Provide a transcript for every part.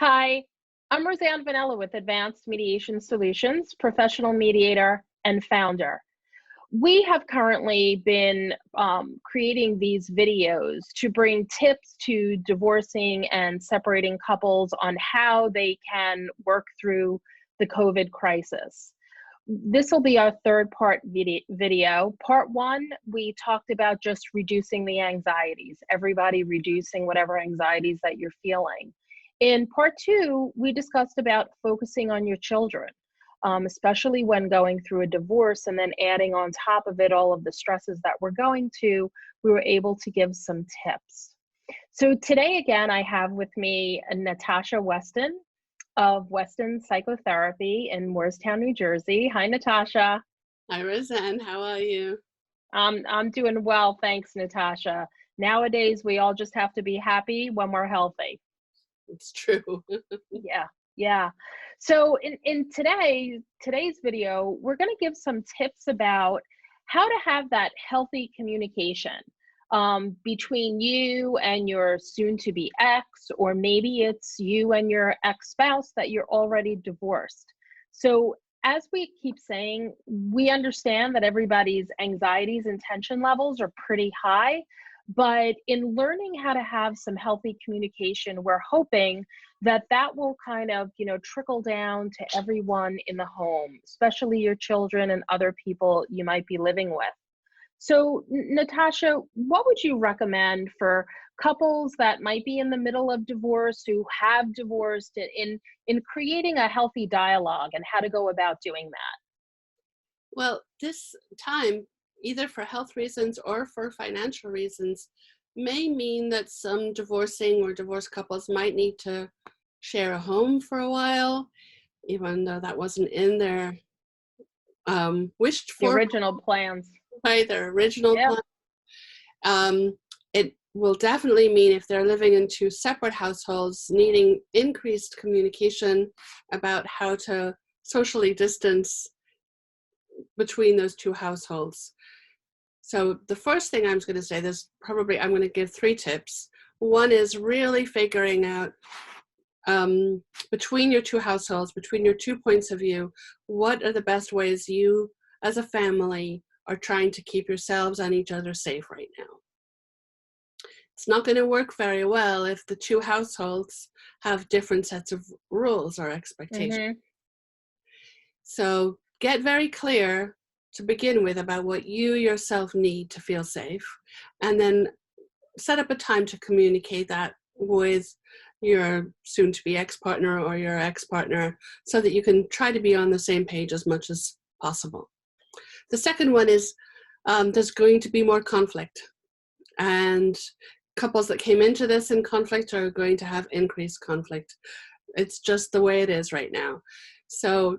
Hi, I'm Roseanne Vanella with Advanced Mediation Solutions, professional mediator and founder. We have currently been creating these videos to bring tips to divorcing and separating couples on how they can work through the COVID crisis. This will be our third part video. Part one, we talked about just reducing the anxieties, everybody reducing whatever anxieties that you're feeling. In part two, we discussed about focusing on your children, especially when going through a divorce, and then adding on top of it all of the stresses that we're going to, we were able to give some tips. So today, again, I have with me Natasha Weston of Weston Psychotherapy in Moorestown, New Jersey. Hi, Natasha. Hi, Roseanne. How are you? I'm doing well, thanks, Natasha. Nowadays, we all just have to be happy when we're healthy. It's true. Yeah. So in today's video, we're going to give some tips about how to have that healthy communication between you and your soon-to-be ex, or maybe it's you and your ex-spouse that you're already divorced. So as we keep saying, we understand that everybody's anxieties and tension levels are pretty high, but in learning how to have some healthy communication, we're hoping that that will kind of, trickle down to everyone in the home, especially your children and other people you might be living with. So, Natasha, what would you recommend for couples that might be in the middle of divorce, who have divorced, in creating a healthy dialogue and how to go about doing that? Well, this time, either for health reasons or for financial reasons, may mean that some divorcing or divorced couples might need to share a home for a while, even though that wasn't in their wished The for original plans. by their original Yep. plan. It will definitely mean, if they're living in two separate households, needing increased communication about how to socially distance between those two households. So the first thing I'm going to say, I'm going to give 3 tips. One is really figuring out between your two households, between your 2 points of view, what are the best ways you as a family are trying to keep yourselves and each other safe right now. It's not going to work very well if the 2 households have different sets of rules or expectations. Mm-hmm. So get very clear to begin with about what you yourself need to feel safe, and then set up a time to communicate that with your soon-to-be ex-partner or your ex-partner, so that you can try to be on the same page as much as possible. The second one is there's going to be more conflict, and couples that came into this in conflict are going to have increased conflict. It's just the way it is right now. So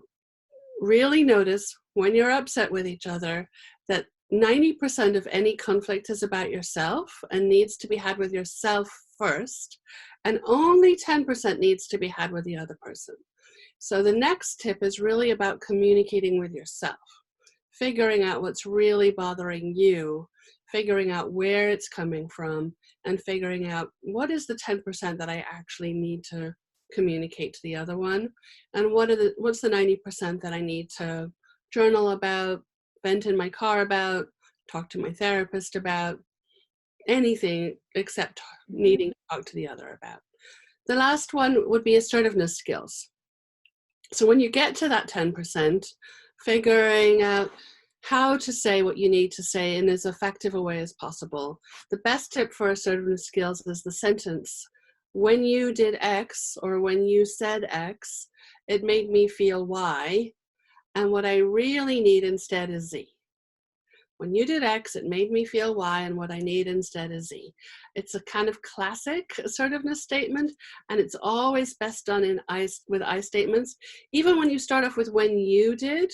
really notice when you're upset with each other that 90% of any conflict is about yourself and needs to be had with yourself first, and only 10% needs to be had with the other person. So the next tip is really about communicating with yourself, figuring out what's really bothering you, figuring out where it's coming from, and figuring out what is the 10% that I actually need to communicate to the other one, and what's the 90% that I need to journal about, vent in my car about, talk to my therapist about, anything except needing to talk to the other about. The last one would be assertiveness skills. So when you get to that 10%, figuring out how to say what you need to say in as effective a way as possible. The best tip for assertiveness skills is the sentence, when you did X, or when you said X, it made me feel Y, and what I really need instead is Z. When you did X, it made me feel Y, and what I need instead is Z. It's a kind of classic assertiveness statement, and it's always best done with I statements. Even when you start off with when you did,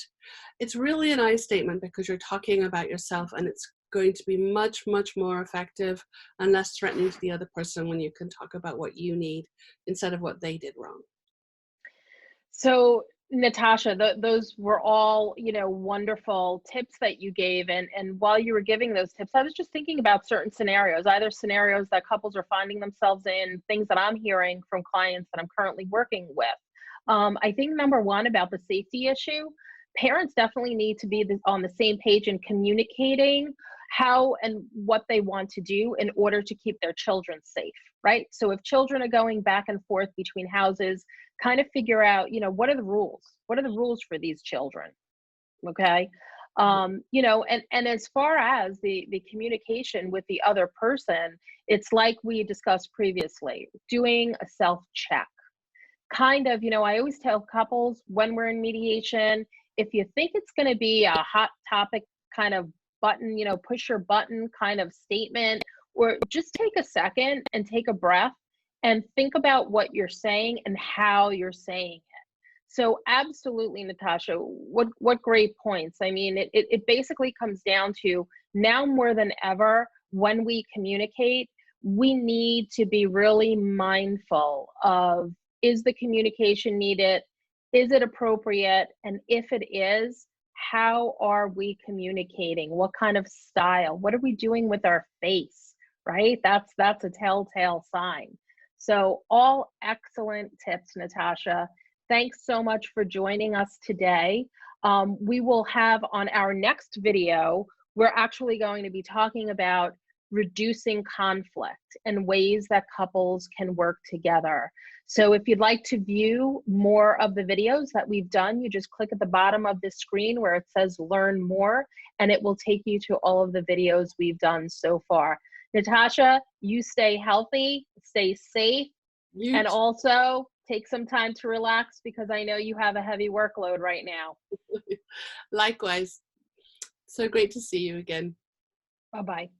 it's really an I statement because you're talking about yourself, and it's going to be much, much more effective and less threatening to the other person when you can talk about what you need instead of what they did wrong. So Natasha, those were all, wonderful tips that you gave. And while you were giving those tips, I was just thinking about certain scenarios, either scenarios that couples are finding themselves in, things that I'm hearing from clients that I'm currently working with. I think number one, about the safety issue, parents definitely need to be on the same page in communicating how and what they want to do in order to keep their children safe, right? So if children are going back and forth between houses, kind of figure out, what are the rules? What are the rules for these children? Okay. And as far as the communication with the other person, it's like we discussed previously, doing a self check. Kind of, I always tell couples when we're in mediation, if you think it's going to be a hot topic kind of button, push your button kind of statement, or just take a second and take a breath and think about what you're saying and how you're saying it. So absolutely, Natasha, what great points. I mean, it basically comes down to, now more than ever, when we communicate, we need to be really mindful of, is the communication needed? Is it appropriate? And if it is, how are we communicating? What kind of style? What are we doing with our face, right? That's a telltale sign. So all excellent tips, Natasha. Thanks so much for joining us today. We will have on our next video, we're actually going to be talking about reducing conflict and ways that couples can work together. So if you'd like to view more of the videos that we've done, you just click at the bottom of the screen where it says learn more, and it will take you to all of the videos we've done so far. Natasha, you stay healthy, stay safe, and also take some time to relax, because I know you have a heavy workload right now. Likewise. So great to see you again. Bye-bye.